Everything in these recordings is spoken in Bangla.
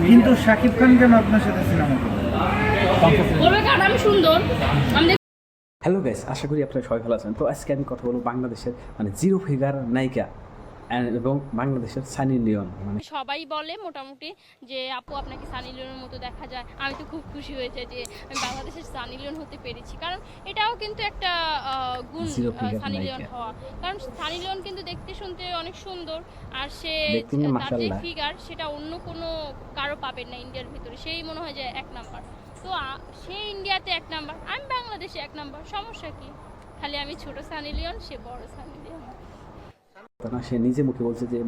কিন্তু শাকিব খান কেন আপনার সাথে সিনেমা বলবে কারণ আমি সুন্দর। আমি হ্যালো গাইস, আশা করি আপনারা সবাই ভালো আছেন। তো আজকে আমি কথা বলবো বাংলাদেশের জিরো ফিগার নায়িকা এবং বাংলাদেশের সানি লিওন। সবাই বলে মোটামুটি যে আপু আপনাকে সানি লিওনের মতো দেখা যায়। আমি তো খুব খুশি হয়েছে যে আমি বাংলাদেশের সানি লিওন হতে পেরেছি, কারণ এটাও কিন্তু একটা গুণ সানি লিওন হওয়া। কারণ সানি লিওন কিন্তু দেখতে শুনতে অনেক সুন্দর, আর সে তার যে ফিগার সেটা অন্য কোনো কারো পাবেন না ইন্ডিয়ার ভিতরে। সেই মনে হয় যে এক নাম্বার। তো সে ইন্ডিয়াতে এক নাম্বার, আমি বাংলাদেশে এক নাম্বার। সমস্যা কি? খালি আমি ছোট সানি লিওন, সে বড় সানি লিওন। সে নিজে মুখে বলছে যে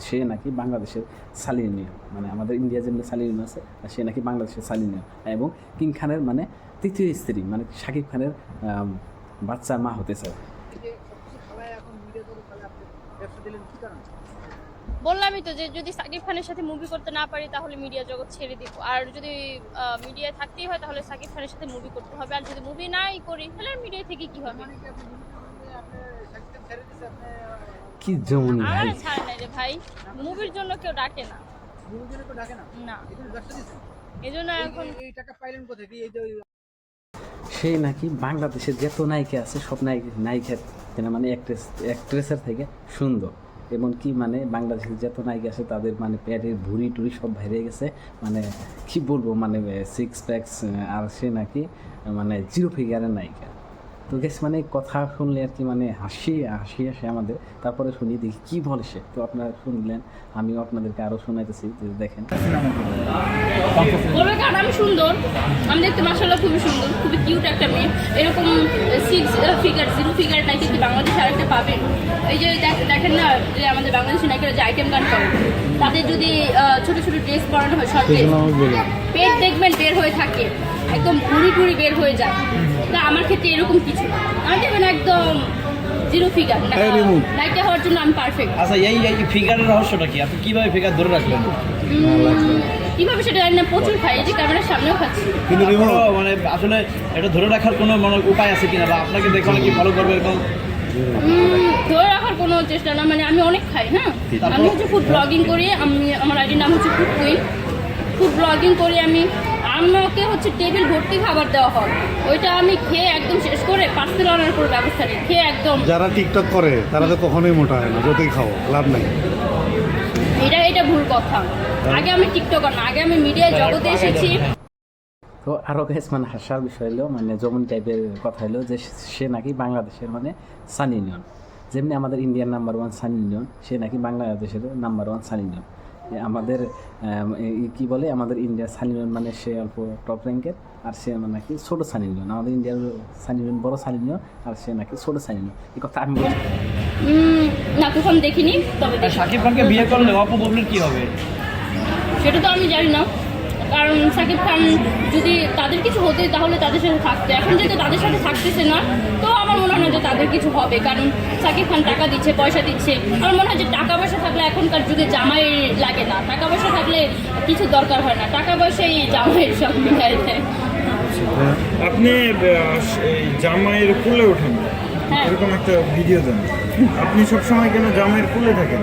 সে নাকি বাংলাদেশের সালিনিয়ন, আমাদের ইন্ডিয়া যেমন সালিনিয়ন আছে, সে নাকি বাংলাদেশের সালিনিয়ন এবং কিং খানের তৃতীয় স্ত্রী, শাকিব খানের বাচ্চার মা হতে চায়। বললামই তো যে যদি সাকিব খানের সাথে মুভি করতে না পারি তাহলে মিডিয়া জগৎ ছেড়ে দিব, আর যদি মিডিয়ায় থাকতেই হয় তাহলে সাকিব খানের সাথে মুভি করতে হবে, আর যদি মুভি নাই করি তাহলে মিডিয়া থেকে কি হবে? কি জমনি ভাই, ছাড়ে নাই রে ভাই, মুভির জন্য কেউ ডাকে না। না, এজন্য এখন এই টাকা পাইলেন কোথায়? কি এই যে সে নাকি বাংলাদেশের যত নায়িকা আছে সব নায়িকার অ্যাক্ট্রেসের থেকে সুন্দর, এমনকি বাংলাদেশের যত নায়িকা আছে তাদের প্যাটের ভুঁড়ি টুড়ি সব বাইরে গেছে, কি বলবো, সিক্স প্যাক্স, আর সে নাকি জিরো ফিগারের নায়িকা। তো গেস কথা শুনলে আর কি হাসি আসে আমাদের। তারপরে শুনি দেখি কি বলে সে। তো আপনারা শুনলেন, আমিও আপনাদেরকে আরও শোনাইতেছি, দেখেন। বলবে কারণ আমি সুন্দর, আমি দেখতে মাশাআল্লাহ খুবই সুন্দর, খুবই কিউট একটা মেয়ে। এরকম সিক্স ফিগার জিরো ফিগার নাকি কি বাংলাদেশে আরেকটা পাবেন? এই যে দেখেন না যে আমাদের বাংলাদেশি নায়িকারা যে আইটেম গান করে, তাদের যদি ছোট ছোট ড্রেস পরানো হয়, শর্ট ড্রেস, পেট দেখবেন বের হয়ে থাকে, একদম ভুড়ি টুড়ি বের হয়ে যায়। তা আমার ক্ষেত্রে এরকম কিছু না, আমি দেখবেন একদম জিরো ফিগার নায়িকা হওয়ার জন্য আমি পারফেক্ট। আচ্ছা, এই ফিগারের রহস্যটা কি? আপনি কিভাবে ফিগার ধরে রাখলেন? কিভাবে সেটা জানি না, প্রচুর খাই, এই যে ক্যামেরার সামনেও খাচ্ছি। কিন্তু আসলে এটা ধরে রাখার কোনো উপায় আছে কিনা, বা আপনাকে দেখে অনেকে ফলো করবে এরকম? ধরে রাখার কোনো চেষ্টা না, আমি অনেক খাই। হ্যাঁ, আমি হচ্ছে ফুড ব্লগিং করি, আমার আইডির নাম হচ্ছে ফুড কুইন। ফুড ব্লগিং করি আমি। আমাকে হচ্ছে টেবিল ভর্তি খাবার দেওয়া হয়, ওইটা আমি খেয়ে একদম শেষ করে পার্সেল আনার কোনো ব্যবস্থা নেই, খেয়ে একদম। যারা টিকটক করে তারা তো কখনোই মোটা হয় না, যতই খাও লাভ নাই। এটা ভুল কথা। আগে আমি টিকটকার না, আগে আমি মিডিয়া জগতে এসেছি। তো আরও গাইস হাসার বিষয় হলো যেমন টাইপের কথা হলো যে সে নাকি বাংলাদেশের সানি লিওন, যেমনি আমাদের ইন্ডিয়ার নাম্বার ওয়ান সানি লিওন, সে নাকি বাংলাদেশের নাম্বার ওয়ান সানি লিওন। আমাদের কি বলে, আমাদের ইন্ডিয়ার সানি লিওন সে অল্প টপ র্যাঙ্কের, আর সে নাকি ছোটো সানি লিওন। আমাদের ইন্ডিয়ার সানি লিওন বড় সানি লিওন, আর সে নাকি ছোটো সানি লিওন। এই কথা আমি বলছি না, কখন দেখিনি। তবে শাকিব খানকে বিয়ে করলে অপু ববলির কি হবে সেটা তো আমি জানি না, কারণ শাকিব খান যদি তাদের কিছু হতে তাহলে তাদের সাথে থাকতো। এখন যেহেতু তাদের সাথে থাকতেছে না, তো আমার মনে হয় না যে তাদের কিছু হবে, কারণ শাকিব খান টাকা দিচ্ছে, পয়সা দিচ্ছে। আমার মনে হয় যে টাকা পয়সা থাকলে এখনকার যুগে জামাই লাগে না, টাকা পয়সা থাকলে কিছু দরকার হয় না, টাকা পয়সাই জামাইয়ের সব মিটাই দেয়। আপনি জামাইয়ের কুলে ওঠেন, এরকম একটা ভিডিও দেন। আপনি সবসময় কেন জামাইয়ের কুলে থাকেন?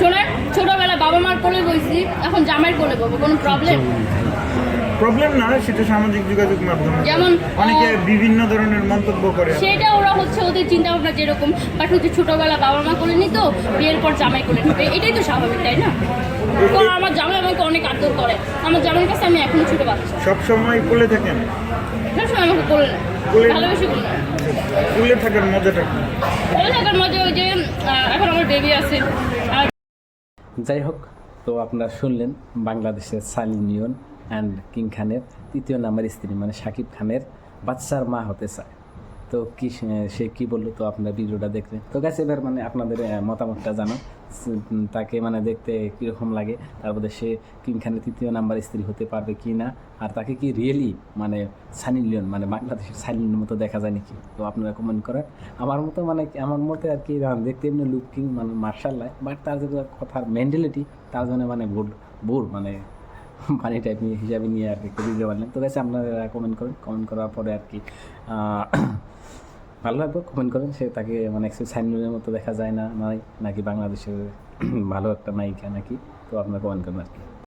শোনেন, ছোটবেলা বাবা মার কোলে বইছি, এখন জামাইয়ের কোলে বলবো, কোনো প্রবলেম না, সেটা সামাজিক যোগাযোগ মাধ্যম, যেমন অনেকে বিভিন্ন ধরনের মন্তব্য করে, সেটা ওরা হচ্ছে ওদের চিন্তা ভাবনা যেরকম। বাট হচ্ছে ছোটবেলা বাবা মা কোলে নিত, বিয়ের পর জামাই কোলে নিবে, এটাই তো স্বাভাবিক, তাই না? তো আমার জামাই আমাকে অনেক আদর করে, আমার জামাইয়ের কাছে আমি এখনো ছোট বাচ্চা। সবসময় কোলে থাকেন? সবসময় আমাকে কোলে নেয়, ভালোবেসে কোলে নেয়। কোলে থাকার মজাটা কি? কোলে থাকার মজা ওই যে এখন আমার বেবি আছে। যাই হোক, তো আপনারা শুনলেন বাংলাদেশের সানি লিওন অ্যান্ড কিং খানের তৃতীয় নাম্বার স্ত্রী শাকিব খানের বাচ্চার মা হতে চায়। তো কি সে কি বললো, তো আপনারা ভিডিওটা দেখলেন। তো গাছ এবার আপনাদের মতামতটা জানো, তাকে দেখতে কীরকম লাগে, তারপরে সে কিং খানের তৃতীয় নাম্বার স্ত্রী হতে পারবে কি না, আর তাকে কি রিয়েলি সানি লিওন বাংলাদেশের সানি লিওনের মতো দেখা যায় নাকি। তো আপনারা কমেন্ট করেন। আমার মতো আমার মতে আর কি, দেখতে এমনি লুকিং মার্শাল্লাহ, বাট তার যে কথার মেন্টালিটি, তার জন্য বোর ফানি টাইপ হিসাবে নিয়ে আর কি ভিডিও বানালেন। তো গেছে আপনারা কমেন্ট করেন, কমেন্ট করার পরে আর কি ভালো লাগবে, কমেন্ট করেন সে তাকে সানি লিওনের মতো দেখা যায় না নাকি বাংলাদেশের ভালো একটা নায়িকা নাকি। তো আপনারা কমেন্ট করেন আর কি।